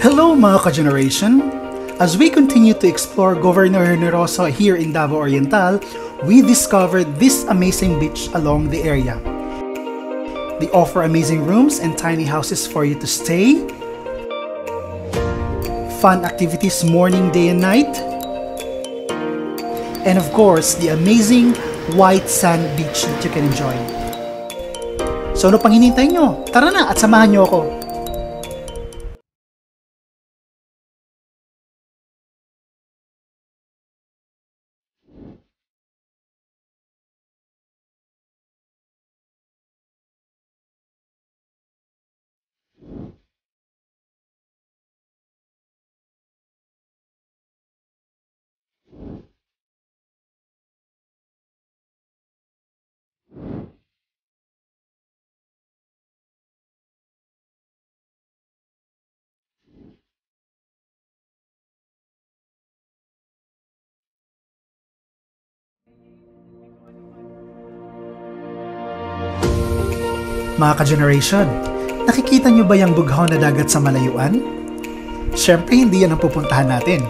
Hello mga ka-generation! As we continue to explore Governor Generoso here in Davao Oriental, we discovered this amazing beach along the area. They offer amazing rooms and tiny houses for you to stay, fun activities morning, day and night, and of course, the amazing white sand beach that you can enjoy. So ano pang hinihintay nyo? Tara na at samahan nyo ako! Mga ka-generation, nakikita nyo ba yung bughaw na dagat sa malayuan? Siyempre hindi yan ang pupuntahan natin.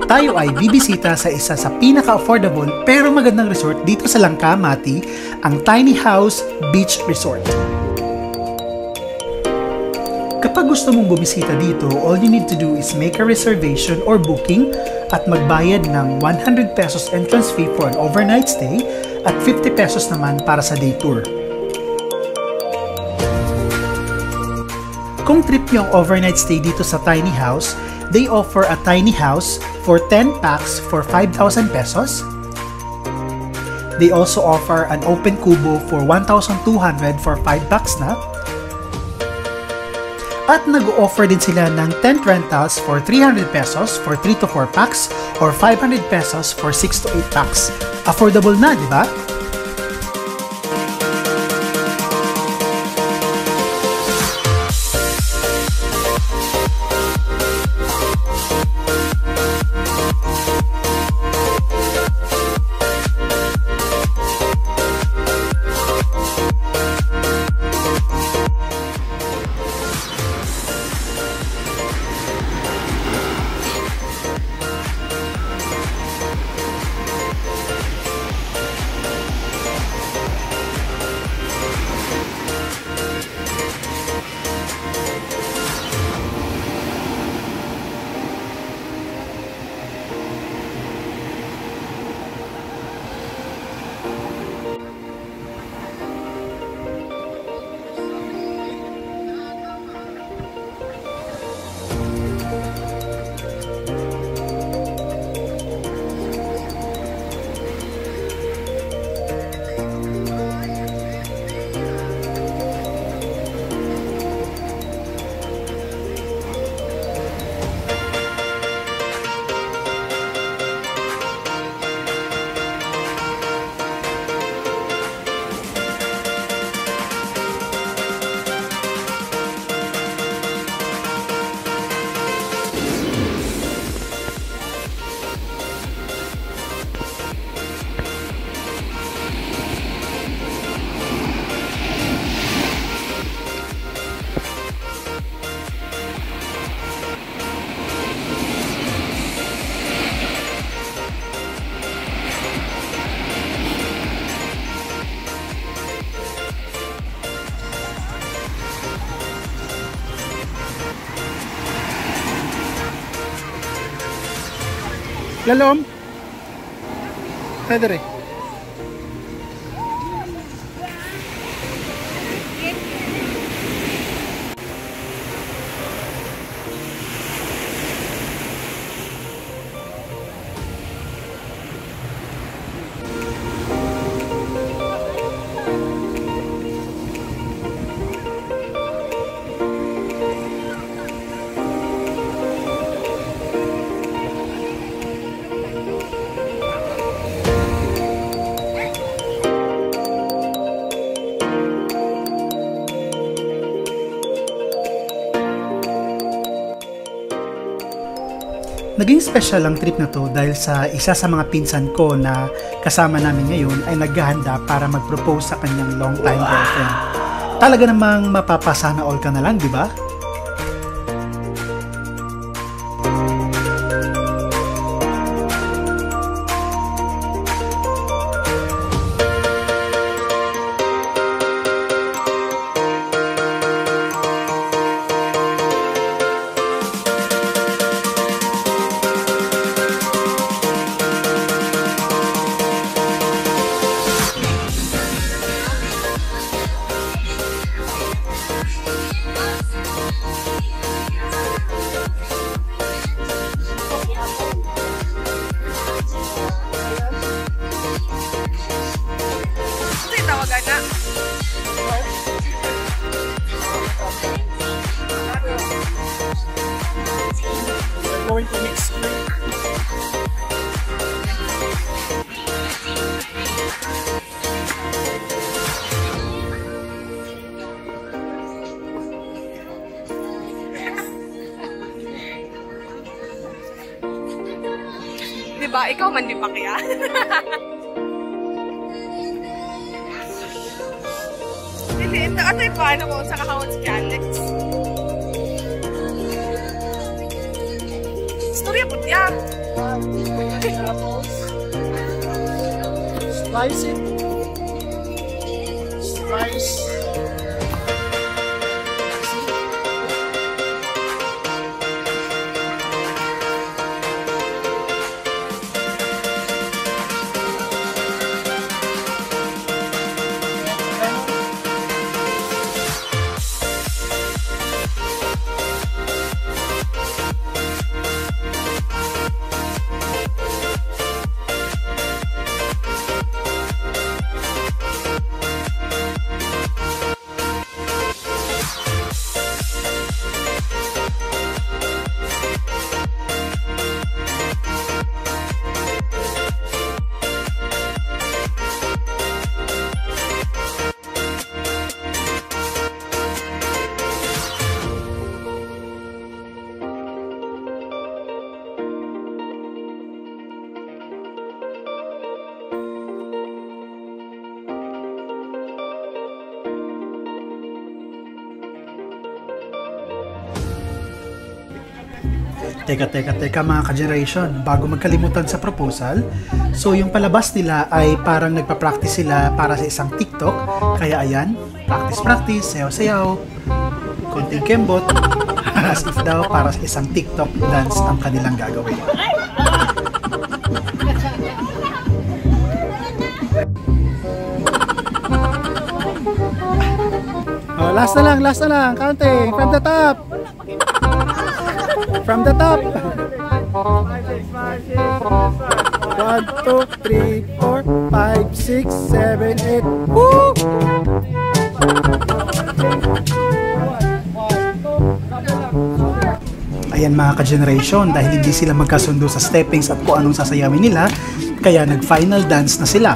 Tayo ay bibisita sa isa sa pinaka-affordable pero magandang resort dito sa Langka, Mati, ang Tiny House Beach Resort. Kapag gusto mong bumisita dito, all you need to do is make a reservation or booking at magbayad ng 100 pesos entrance fee for an overnight stay at 50 pesos naman para sa day tour. Kung trip nyo ang overnight stay dito sa Tiny House, they offer a tiny house for 10 packs for 5,000 pesos. They also offer an open kubo for 1,200 for 5 packs na. At nag-offer din sila ng tent rentals for 300 pesos for 3 to 4 packs or 500 pesos for 6 to 8 packs. Affordable na, di ba? Lalom? Pedre. Naging special ang trip na to dahil sa isa sa mga pinsan ko na kasama namin ngayon ay naghahanda para mag-propose sa kanyang long-time girlfriend. Talaga namang mapapasana all ka na lang, di ba? gana. Going to mix. Diba? Ikaw man di pa kaya? Hindi, ito yung paano ko sa kakawon si Alex. Storya po niya. Slice it. Slice. Teka mga ka-generation, bago magkalimutan sa proposal, so yung palabas nila ay parang nagpa-practice sila para sa isang TikTok, kaya ayan, practice, sayaw-sayaw, konting kembot, as if daw para sa isang TikTok dance ang kanilang gagawin. Oh, last na lang, counting, from the top! From the top. 1, 2, 3, 4, 5, 6, 7, 8. Woo! Ayan mga ka-generation, dahil hindi sila magkasundo sa steppings at kung anong sasayawin nila, kaya nag-final dance na sila.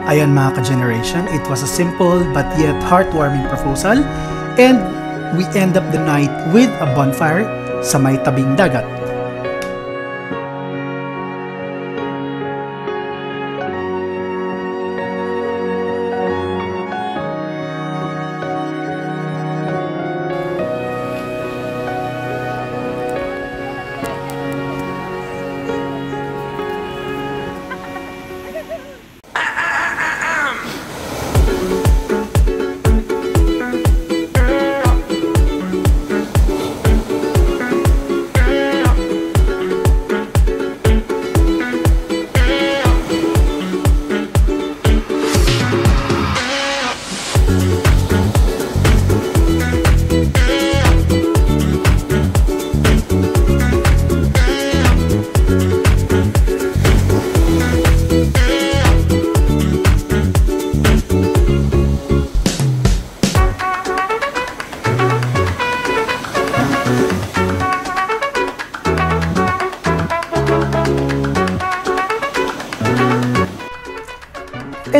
Ayan mga ka-generation, it was a simple but yet heartwarming proposal, and we end up the night with a bonfire sa may tabing dagat.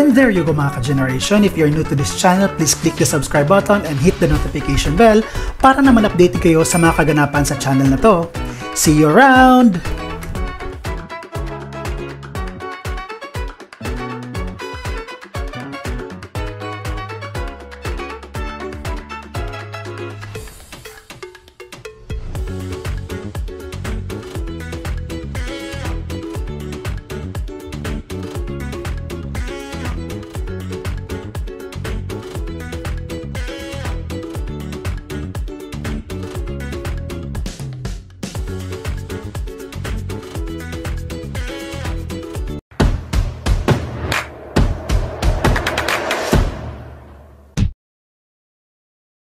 And there you go mga ka-generation. If you're new to this channel, please click the subscribe button and hit the notification bell para naman update kayo sa mga kaganapan sa channel na to. See you around!